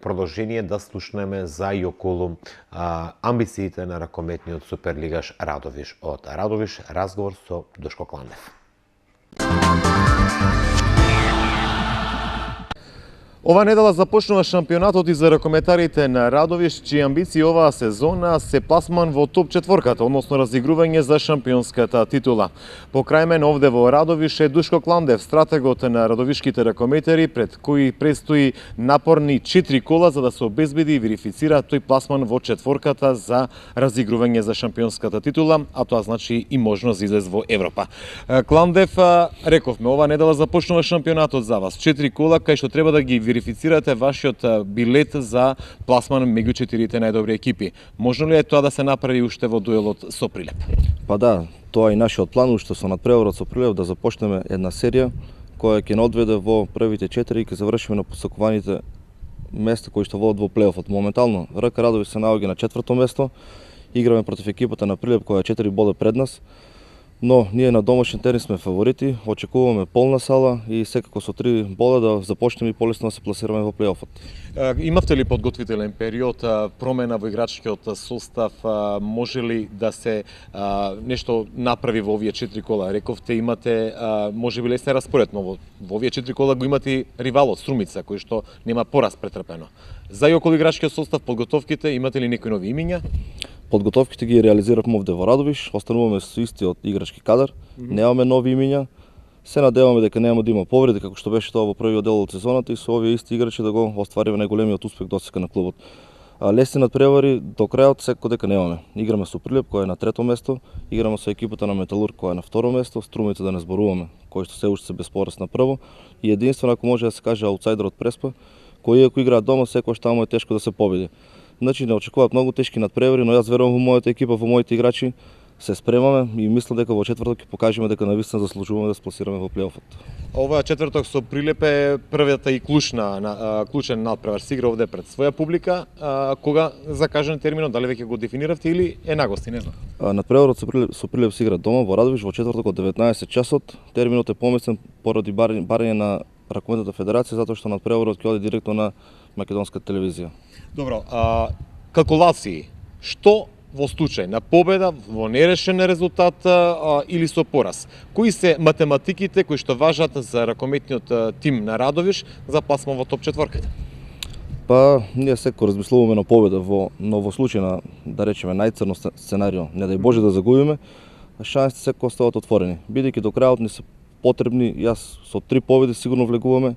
продолжение да слушнеме за и околу амбициите на ракометниот суперлигаш Радовиш. Од Радовиш разговор со Душко Кландев. Ова недела започнува шампионатот и за ракометарите на Радовиш, чии амбиции оваа сезона се пласман во топ четворката, односно разигрување за шампионската титула. Покрај мен овде во Радовиш е Душко Кландев, стратегот на радовишките ракометари, пред кои предстои напорни 4 кола за да се обезбеди и верифицира тој пласман во четворката за разигрување за шампионската титула, а тоа значи и можност за излез во Европа. Кландев, рековме, ова недела започнува шампионатот за вас. 4 кола кај што треба да ги верифицирате вашиот билет за пласман меѓу 4 најдобри екипи. Можно ли е тоа да се направи уште во дуелот со Прилеп? Па да, тоа е и нашиот план, уште со надпреварот со Прилеп да започнеме една серија која ќе не одведе во првите 4 и ќе завршиме на посакуваните места кои што водат во плейофот. Моментално РК Радовиш се наоѓа на 4-то место. Играме против екипата на Прилеп која е 4 бода пред нас. Но ние на домашен терен сме фаворити, очекуваме полна сала и секако со 3 бода да започнеме и полесно да се пласираме во плейофот. Имавте ли подготвителен период, промена во играчкиот состав, може ли да се нешто направи во овие 4 кола? Рековте имате може би лесен распоред, но во овие 4 кола го имате ривалот Струмица кој што нема пораз претрпено. За и околу играчкиот состав, подготовките, имате ли некои нови имиња? Подготовките ги реализиравме овде во Радовиш, остануваме со истиот играчки кадар, немаме нови имиња. Се надеваме дека нема да има повреди како што беше тоа во првиот дел од сезоната и со овие исти играчи да го оствариме најголемиот успех досега на клубот. Лесни надпревари до крајот секако дека немаме. Играме со Прилеп кој е на 3-то место, играме со екипата на Металург која е на 2-ро место, Струмица да не зборуваме, кој што се уште се без пораз на прво и единствено ако може да се каже аутсайдер од Преспа, кој иако играат дома секогаш таму е тешко да се победи. Значи не очекуваат многу тешки надпревари, но јас верувам во мојата екипа, во моите играчи, се спремаме и мислам дека во четврток ќе покажеме дека навистина заслужуваме да се пласираме во плейофот. Ова четврток со Прилеп е првата и клучен надпревар. Се игра овде пред своја публика. Кога закажан терминот, дали веќе го дефиниравте или е нагости, не знам? Надпреварот со Прилеп се игра дома во Радовиш во четврток од 19 часот. Терминот е поместен поради барање на Ракометната федерација затоа што надпреварот ќе оди директно на македонската телевизија. Добро, калкулации. Што во случај на победа, во нерешен резултат или со пораз? Кои се математиките кои што важат за ракометниот тим на Радовиш за пласман во топ четворката? Па, ние секој размислуваме на победа но во случај на, да речеме, најцрно сценарио, не дај Боже да загубиме, шансите секој остават отворени. Бидејќи до крајот ни се потребни, јас со 3 победи сигурно влегуваме.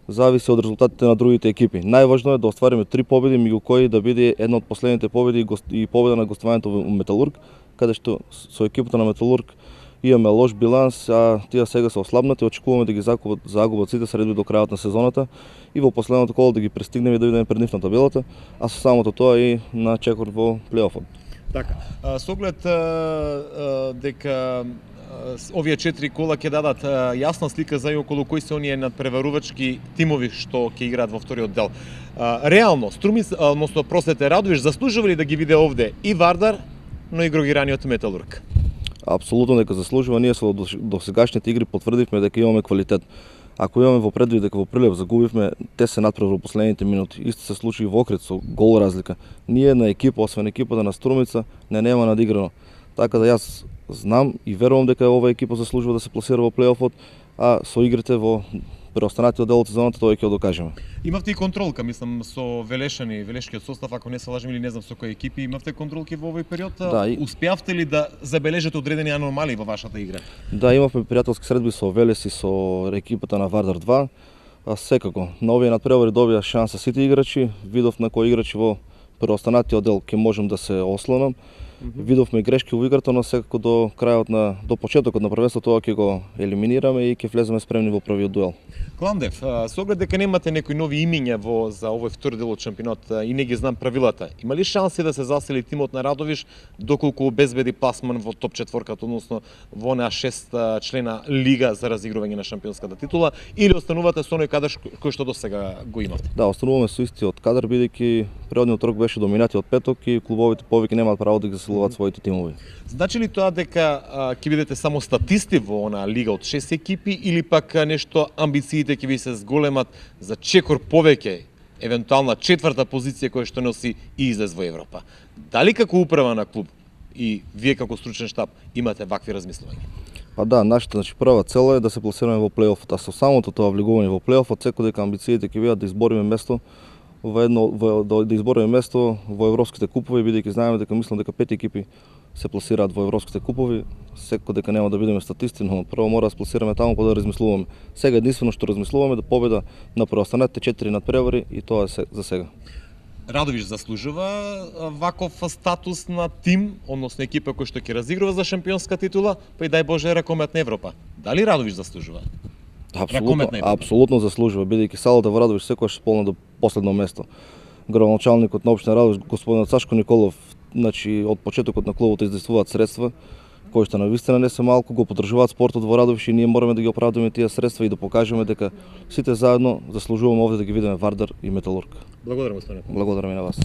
Зависи од резултатите на другите екипи. Најважно е да оствариме 3 победи, меѓу кои да биде една од последните победи и победа на гостувањето во Металург, каде што со екипата на Металург имаме лош биланс, а тие сега се ослабнати, очекуваме да ги загубат сите средби до крајот на сезоната и во последното коло да ги пристигнеме и да бидеме пред нив на табелата, а со самото тоа и на чекор во плейофот. Така, со оглед дека овие 4 кола ќе дадат јасна слика за и околу кои се оние надпреварувачки тимови што ќе играат во вториот дел. Реално, Струмица, односно Радовиш заслужува ли да ги види овде и Вардар, но и другираниот Металург? Апсолутно дека заслужува. Ние со досегашните игри потврдивме дека имаме квалитет. Ако имаме во предвид дека во Прилеп загубивме, те се надпревар во последните минути. Исто се случи и во Охрид со гол разлика. Ние на екипа, освен екипата на Струмица, нема надиграно. Така да јас знам и верувам дека оваа екипа заслужува да се пласира во плейофот, а со игрите во преостанатиот дел од сезоната тоа ќе го докажеме. Имавте и контролка, мислам, со велешкиот состав, ако не се лажам или не знам со кои екипи, имавте контролки во овој период? Да, успеавте ли да забележите одредени аномалии во вашата игра? Да, имавме пријателски средби со Велес и со екипата на Вардар 2. Секако, на овие надпревари добија шанса сите играчи, видов на кои играчи во преостанатиот дел ќе можам да се ослонам. Видовме грешки во играта, но секако до до почетокот на првенството тоа ќе го елиминираме и ќе влеземе спремни во првиот дуел. Кландев, со оглед дека немате некои нови имиња за овој втори дел од шампионот и не ги знам правилата, има ли шанси да се засили тимот на Радовиш доколку обезбеди пласман во топ четворката, односно во онаа 6 члена лига за разигрување на шампионската титула, или останувате со оној кадар кој што досега го имавте? Да, остануваме со истиот кадар бидејќи предниот рок беше доминати од петок и клубовите повеќе немаат право да ги засилуваат своите тимови. Значи ли тоа дека ќе бидете само статисти во онаа лига од 6 екипи или пак нешто амбициите ќе ви се зголемат за чекор повеќе евентуална четврта позиција која што носи и излез во Европа. Дали како управа на клуб и вие како стручен штаб имате вакви размислувања? Па да, нашата прва цел е да се пласираме во плейофот, а со самото тоа влегување во плейофот секој дека амбициите ќе бидат да избориме место да избориме место во европските купови, бидејќи знаеме дека мислам дека 5 екипи се пласираат во европските купови, секој дека нема да бидеме статисти, но прво мора да се пласираме таму па да размислуваме. Сега единствено што размислуваме да победа на преостанатите 4 надпревари и тоа е за сега. Радовиш заслужува ваков статус на тим, односно екипа кој што ќе разигрува за шампионска титула, па и дај Боже ракомет на Европа. Дали Радовиш заслужува? Апсолутно заслужува, бидејќи салата во Радовиш секогаш сполна до последно место. Градоначалникот на општина Радовиш, господин Цашко Николов, значи од почетокот на клубот издействуваат средства кои што навистина не се малку, го поддржуваат спортот во Радовиш и ние мораме да ги оправдаме тие средства и да покажеме дека сите заедно заслужуваме овде да ги видиме Вардар и Металург. Благодарам, господине. Благодарам и на вас.